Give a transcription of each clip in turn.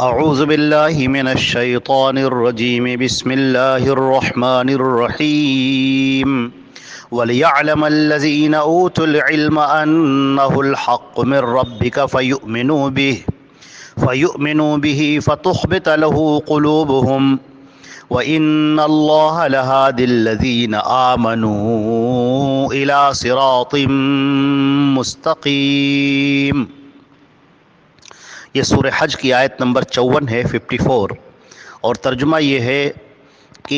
اعوذ باللہ من الشیطان الرجیم بسم اللہ الرحمن الرحیم وَلِيَعْلَمَ الَّذِينَ أُوتُوا الْعِلْمَ أَنَّهُ الْحَقُّ مِنْ رَبِّكَ فَيُؤْمِنُوا بِهِ فَتُخْبِتَ لَهُ قُلُوبُهُمْ وَإِنَّ اللَّهَ لَهَادِ الَّذِينَ آمَنُوا إِلَى صِرَاطٍ مُسْتَقِيمٍ۔ یہ سورہ حج کی آیت نمبر 54 ہے، 54، اور ترجمہ یہ ہے کہ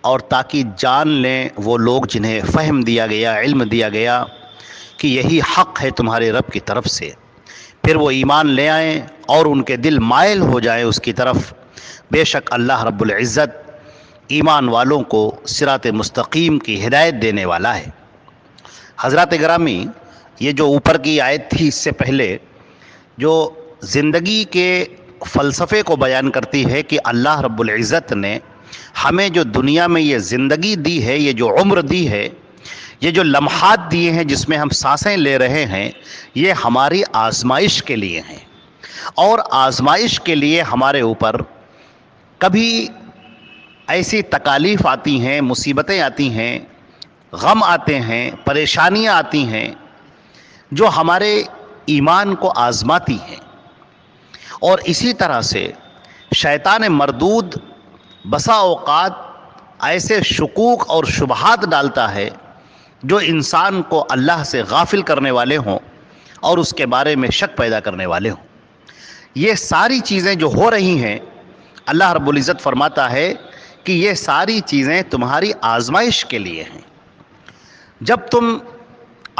اور تاکہ جان لیں وہ لوگ جنہیں فہم دیا گیا، علم دیا گیا کہ یہی حق ہے تمہارے رب کی طرف سے، پھر وہ ایمان لے آئیں اور ان کے دل مائل ہو جائیں اس کی طرف۔ بے شک اللہ رب العزت ایمان والوں کو صراط مستقیم کی ہدایت دینے والا ہے۔ حضرات گرامی، یہ جو اوپر کی آیت تھی اس سے پہلے جو زندگی کے فلسفے کو بیان کرتی ہے کہ اللہ رب العزت نے ہمیں جو دنیا میں یہ زندگی دی ہے، یہ جو عمر دی ہے، یہ جو لمحات دیے ہیں جس میں ہم سانسیں لے رہے ہیں، یہ ہماری آزمائش کے لیے ہیں، اور آزمائش کے لیے ہمارے اوپر کبھی ایسی تکالیف آتی ہیں، مصیبتیں آتی ہیں، غم آتے ہیں، پریشانیاں آتی ہیں جو ہمارے ایمان کو آزماتی ہیں، اور اسی طرح سے شیطان مردود بسا اوقات ایسے شکوک اور شبہات ڈالتا ہے جو انسان کو اللہ سے غافل کرنے والے ہوں اور اس کے بارے میں شک پیدا کرنے والے ہوں۔ یہ ساری چیزیں جو ہو رہی ہیں، اللہ رب العزت فرماتا ہے کہ یہ ساری چیزیں تمہاری آزمائش کے لیے ہیں۔ جب تم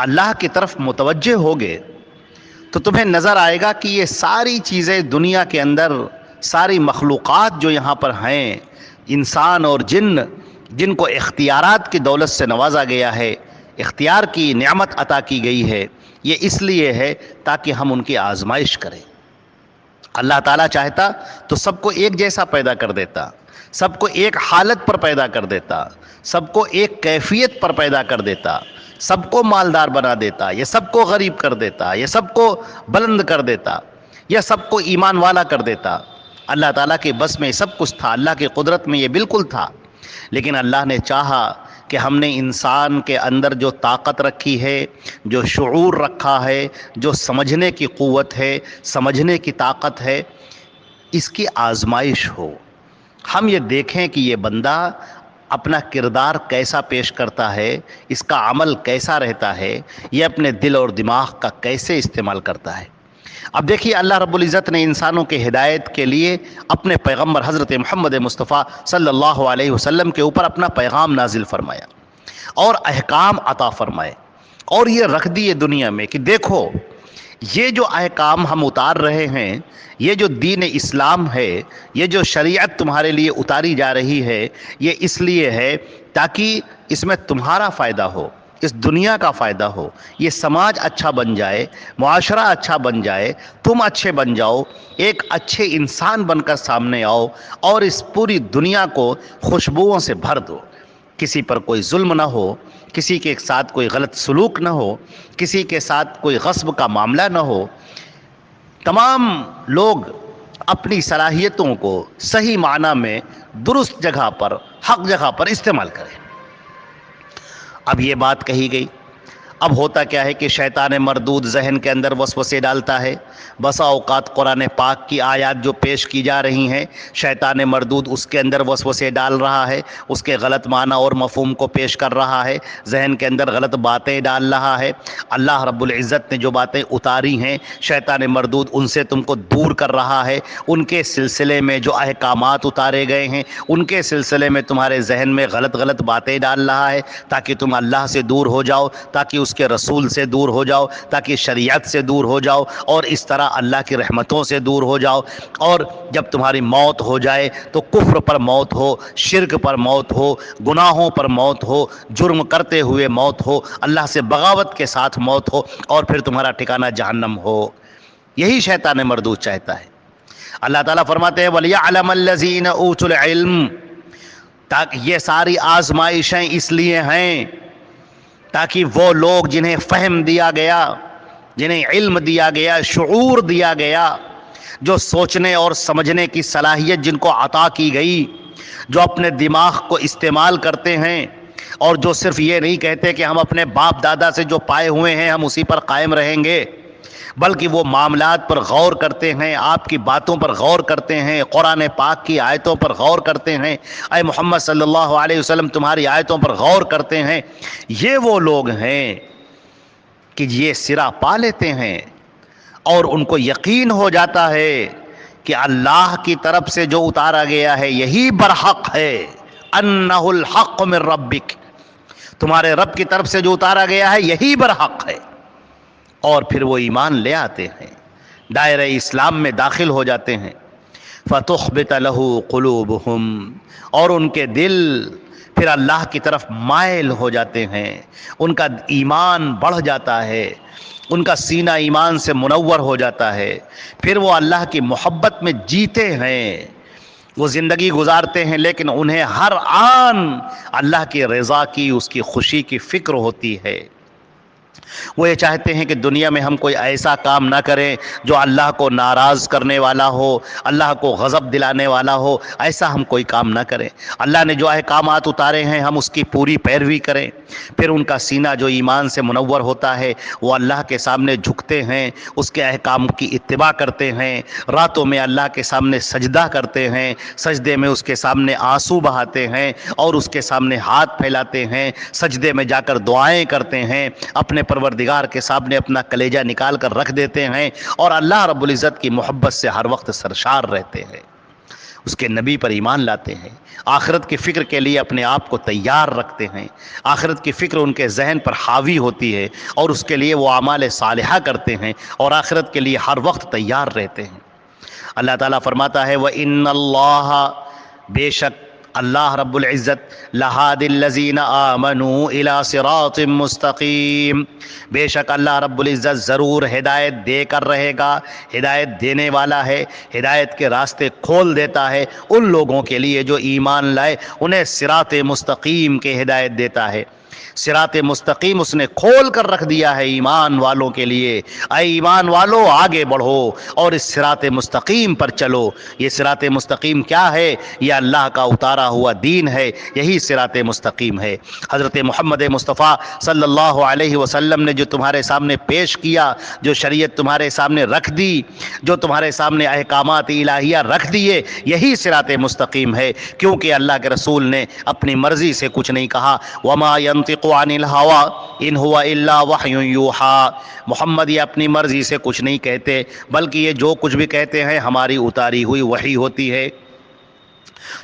اللہ کی طرف متوجہ ہوگے تو تمہیں نظر آئے گا کہ یہ ساری چیزیں دنیا کے اندر، ساری مخلوقات جو یہاں پر ہیں، انسان اور جن کو اختیارات کی دولت سے نوازا گیا ہے، اختیار کی نعمت عطا کی گئی ہے، یہ اس لیے ہے تاکہ ہم ان کی آزمائش کریں۔ اللہ تعالیٰ چاہتا تو سب کو ایک جیسا پیدا کر دیتا، سب کو ایک حالت پر پیدا کر دیتا، سب کو ایک کیفیت پر پیدا کر دیتا، سب کو مالدار بنا دیتا، یہ سب کو غریب کر دیتا، یہ سب کو بلند کر دیتا، یہ سب کو ایمان والا کر دیتا۔ اللہ تعالیٰ کے بس میں سب کچھ تھا، اللہ کی قدرت میں یہ بالکل تھا، لیکن اللہ نے چاہا کہ ہم نے انسان کے اندر جو طاقت رکھی ہے، جو شعور رکھا ہے، جو سمجھنے کی قوت ہے، سمجھنے کی طاقت ہے، اس کی آزمائش ہو۔ ہم یہ دیکھیں کہ یہ بندہ اپنا کردار کیسا پیش کرتا ہے، اس کا عمل کیسا رہتا ہے، یہ اپنے دل اور دماغ کا کیسے استعمال کرتا ہے۔ اب دیکھیے، اللہ رب العزت نے انسانوں کے ہدایت کے لیے اپنے پیغمبر حضرت محمد مصطفیٰ صلی اللہ علیہ وسلم کے اوپر اپنا پیغام نازل فرمایا اور احکام عطا فرمائے، اور یہ رکھ دیے دنیا میں کہ دیکھو یہ جو احکام ہم اتار رہے ہیں، یہ جو دین اسلام ہے، یہ جو شریعت تمہارے لیے اتاری جا رہی ہے، یہ اس لیے ہے تاکہ اس میں تمہارا فائدہ ہو، اس دنیا کا فائدہ ہو، یہ سماج اچھا بن جائے، معاشرہ اچھا بن جائے، تم اچھے بن جاؤ، ایک اچھے انسان بن کر سامنے آؤ، اور اس پوری دنیا کو خوشبوؤں سے بھر دو۔ کسی پر کوئی ظلم نہ ہو، کسی کے ساتھ کوئی غلط سلوک نہ ہو، کسی کے ساتھ کوئی غصب کا معاملہ نہ ہو، تمام لوگ اپنی صلاحیتوں کو صحیح معنی میں درست جگہ پر، حق جگہ پر استعمال کریں۔ اب یہ بات کہی گئی، اب ہوتا کیا ہے کہ شیطان مردود ذہن کے اندر وسوسے ڈالتا ہے۔ بسا اوقات قرآن پاک کی آیات جو پیش کی جا رہی ہیں، شیطان مردود اس کے اندر وسوسے ڈال رہا ہے، اس کے غلط معنی اور مفہوم کو پیش کر رہا ہے، ذہن کے اندر غلط باتیں ڈال رہا ہے۔ اللہ رب العزت نے جو باتیں اتاری ہیں، شیطان مردود ان سے تم کو دور کر رہا ہے، ان کے سلسلے میں جو احکامات اتارے گئے ہیں، ان کے سلسلے میں تمہارے ذہن میں غلط باتیں ڈال رہا ہے، تاکہ تم اللہ سے دور ہو جاؤ، تاکہ اس کے رسول سے دور ہو جاؤ، تاکہ شریعت سے دور ہو جاؤ، اور اس طرح اللہ کی رحمتوں سے دور ہو جاؤ۔ اور جب تمہاری موت ہو جائے تو کفر پر موت ہو، شرک پر موت ہو، گناہوں پر موت ہو، جرم کرتے ہوئے موت ہو، اللہ سے بغاوت کے ساتھ موت ہو، اور پھر تمہارا ٹھکانہ جہنم ہو۔ یہی شیطان مردود چاہتا ہے۔ اللہ تعالیٰ فرماتے ہیں وَلْيَعْلَمَ الَّذِينَ أُوتُوا الْعِلْمَ، تاکہ یہ ساری آزمائشیں اس لیے ہیں تاکہ وہ لوگ جنہیں فہم دیا گیا، جنہیں علم دیا گیا، شعور دیا گیا، جو سوچنے اور سمجھنے کی صلاحیت جن کو عطا کی گئی، جو اپنے دماغ کو استعمال کرتے ہیں، اور جو صرف یہ نہیں کہتے کہ ہم اپنے باپ دادا سے جو پائے ہوئے ہیں ہم اسی پر قائم رہیں گے، بلکہ وہ معاملات پر غور کرتے ہیں، آپ کی باتوں پر غور کرتے ہیں، قرآن پاک کی آیتوں پر غور کرتے ہیں، اے محمد صلی اللہ علیہ وسلم تمہاری آیتوں پر غور کرتے ہیں۔ یہ وہ لوگ ہیں کہ یہ سرا پا لیتے ہیں اور ان کو یقین ہو جاتا ہے کہ اللہ کی طرف سے جو اتارا گیا ہے یہی برحق ہے، انہ الحق من ربک، تمہارے رب کی طرف سے جو اتارا گیا ہے یہی برحق ہے، اور پھر وہ ایمان لے آتے ہیں، دائرہ اسلام میں داخل ہو جاتے ہیں۔ فَتُخْبِتَ لَهُ قُلُوبُهُمْ، اور ان کے دل پھر اللہ کی طرف مائل ہو جاتے ہیں، ان کا ایمان بڑھ جاتا ہے، ان کا سینہ ایمان سے منور ہو جاتا ہے، پھر وہ اللہ کی محبت میں جیتے ہیں، وہ زندگی گزارتے ہیں، لیکن انہیں ہر آن اللہ کی رضا کی، اس کی خوشی کی فکر ہوتی ہے۔ وہ یہ چاہتے ہیں کہ دنیا میں ہم کوئی ایسا کام نہ کریں جو اللہ کو ناراض کرنے والا ہو، اللہ کو غضب دلانے والا ہو، ایسا ہم کوئی کام نہ کریں۔ اللہ نے جو احکامات اتارے ہیں ہم اس کی پوری پیروی کریں۔ پھر ان کا سینہ جو ایمان سے منور ہوتا ہے وہ اللہ کے سامنے جھکتے ہیں، اس کے احکام کی اتباع کرتے ہیں، راتوں میں اللہ کے سامنے سجدہ کرتے ہیں، سجدے میں اس کے سامنے آنسو بہاتے ہیں اور اس کے سامنے ہاتھ پھیلاتے ہیں، سجدے میں جا کر دعائیں کرتے ہیں، اپنے پروردگار کے سامنے اپنا کلیجہ نکال کر رکھ دیتے ہیں، اور اللہ رب العزت کی محبت سے ہر وقت سرشار رہتے ہیں، اس کے نبی پر ایمان لاتے ہیں، آخرت کی فکر کے لیے اپنے آپ کو تیار رکھتے ہیں، آخرت کی فکر ان کے ذہن پر حاوی ہوتی ہے اور اس کے لیے وہ اعمال صالحہ کرتے ہیں اور آخرت کے لیے ہر وقت تیار رہتے ہیں۔ اللہ تعالیٰ فرماتا ہے وَإِنَّ اللَّهَ، بے شک اللہ رب العزت، لَهَادِ الَّذِينَ آمَنُوا إِلَى صِرَاطٍ مُسْتَقِيمٍ، بے شک اللہ رب العزت ضرور ہدایت دے کر رہے گا، ہدایت دینے والا ہے، ہدایت کے راستے کھول دیتا ہے ان لوگوں کے لیے جو ایمان لائے، انہیں صراط مستقیم کے ہدایت دیتا ہے۔ صراط مستقیم اس نے کھول کر رکھ دیا ہے ایمان والوں کے لیے، اے ایمان والو آگے بڑھو اور اس صراط مستقیم پر چلو۔ یہ صراط مستقیم کیا ہے؟ یہ اللہ کا اتارا ہوا دین ہے، یہی صراط مستقیم ہے۔ حضرت محمد مصطفیٰ صلی اللہ علیہ وسلم نے جو تمہارے سامنے پیش کیا، جو شریعت تمہارے سامنے رکھ دی، جو تمہارے سامنے احکامات الہیہ رکھ دیے، یہی صراط مستقیم ہے، کیونکہ اللہ کے رسول نے اپنی مرضی سے کچھ نہیں کہا۔ وما ينطق عن الهوى ان هو الا وحی یوحى، محمد یہ اپنی مرضی سے کچھ نہیں کہتے، بلکہ یہ جو کچھ بھی کہتے ہیں ہماری اتاری ہوئی وحی ہوتی ہے۔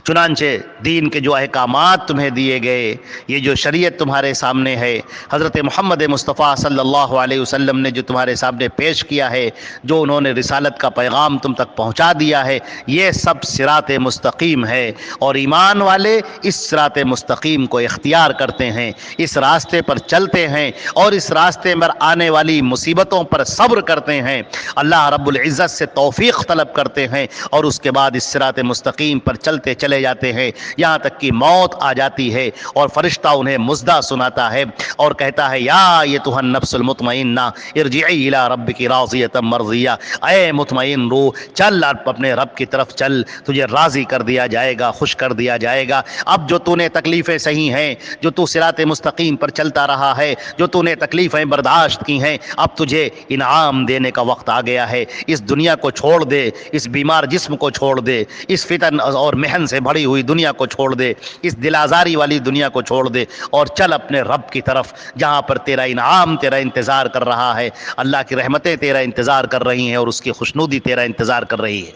چنانچہ دین کے جو احکامات تمہیں دیے گئے، یہ جو شریعت تمہارے سامنے ہے، حضرت محمد مصطفیٰ صلی اللہ علیہ وسلم نے جو تمہارے سامنے پیش کیا ہے، جو انہوں نے رسالت کا پیغام تم تک پہنچا دیا ہے، یہ سب صراط مستقیم ہے، اور ایمان والے اس صراط مستقیم کو اختیار کرتے ہیں، اس راستے پر چلتے ہیں اور اس راستے پر آنے والی مصیبتوں پر صبر کرتے ہیں، اللہ رب العزت سے توفیق طلب کرتے ہیں، اور اس کے بعد اس صراط مستقیم پر چلتے چلے جاتے ہیں، یہاں تک کہ موت آ جاتی ہے اور فرشتہ انہیں مژدہ سناتا ہے اور کہتا ہے یا ایتھا النفس المطمئنہ ارجعی الی ربک راضیۃ مرضیہ، اے مطمئن روح چل، اپنے رب کی طرف چل، تجھے راضی کر دیا جائے گا، خوش کر دیا جائے گا۔ اب جو تو نے تکلیفیں سہی ہیں، جو تو صراط مستقیم پر چلتا رہا ہے، جو تو نے تکلیفیں برداشت کی ہیں، اب تجھے انعام دینے کا وقت آ گیا ہے۔ اس دنیا کو چھوڑ دے، اس بیمار جسم کو چھوڑ دے، اس فتن اور محن سے بھری ہوئی دنیا کو چھوڑ دے، اس دل آزاری والی دنیا کو چھوڑ دے، اور چل اپنے رب کی طرف، جہاں پر تیرا انعام تیرا انتظار کر رہا ہے، اللہ کی رحمتیں تیرا انتظار کر رہی ہیں اور اس کی خوشنودی تیرا انتظار کر رہی ہے۔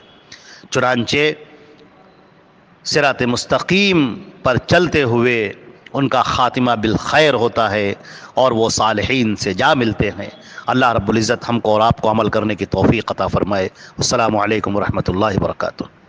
چنانچہ صراط مستقیم پر چلتے ہوئے ان کا خاتمہ بالخیر ہوتا ہے اور وہ صالحین سے جا ملتے ہیں۔ اللہ رب العزت ہم کو اور آپ کو عمل کرنے کی توفیق عطا فرمائے۔ السلام علیکم ورحمۃ اللہ وبرکاتہ۔